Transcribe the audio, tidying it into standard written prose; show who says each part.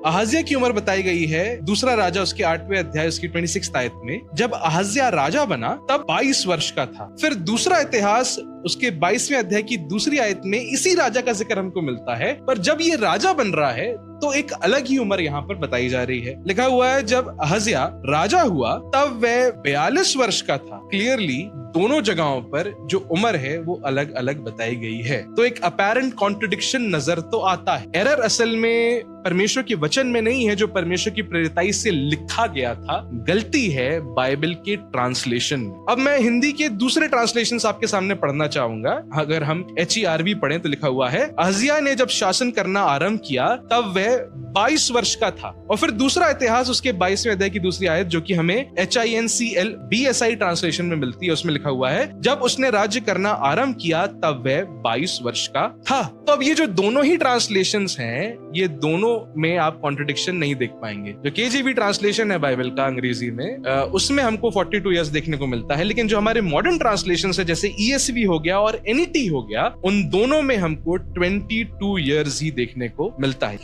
Speaker 1: अहज्या की उम्र बताई गई है दूसरा राजा उसके 8वें अध्याय उसकी 26 आयत में। जब अहज्या राजा बना तब 22 वर्ष का था। फिर दूसरा इतिहास उसके 22वें अध्याय की दूसरी आयत में इसी राजा का जिक्र हमको मिलता है, पर जब ये राजा बन रहा है तो एक अलग ही उम्र यहाँ पर बताई जा रही है। लिखा हुआ है जब अहज्या राजा हुआ तब वह 42 वर्ष का था। क्लियरली दोनों जगहों पर जो उम्र है वो अलग अलग बताई गई है। तो एक अपैरेंट कॉन्ट्रडिक्शन नजर तो आता है। एरर असल में परमेश्वर के वचन में नहीं है जो परमेश्वर की प्रेरिताई से लिखा गया था, गलती है बाइबल के ट्रांसलेशन में। अब मैं हिंदी के दूसरे ट्रांसलेशन आपके सामने पढ़ना चाहूंगा। अगर हम HERV पढ़ें तो लिखा हुआ है, अहज्या ने जब शासन करना आरंभ किया तब वह 22 वर्ष का था। और फिर दूसरा इतिहास उसके 22वें अध्याय की दूसरी आयत जो कि हमें HINCL BSI ट्रांसलेशन में मिलती है, उसमें लिखा हुआ है जब उसने राज्य करना आरंभ किया तब वह 22 वर्ष का था। तो अब ये जो दोनों ही ट्रांसलेशंस हैं, ये दोनों में आप कॉन्ट्रडिक्शन नहीं देख पाएंगे। जो KJV ट्रांसलेशन है बाइबल का अंग्रेजी में, उसमें हमको 42 इयर्स देखने को मिलता है, लेकिन जो हमारे मॉडर्न ट्रांसलेशन है जैसे ESV हो गया और NET हो गया, उन दोनों में हमको 22 इयर्स ही देखने को मिलता है।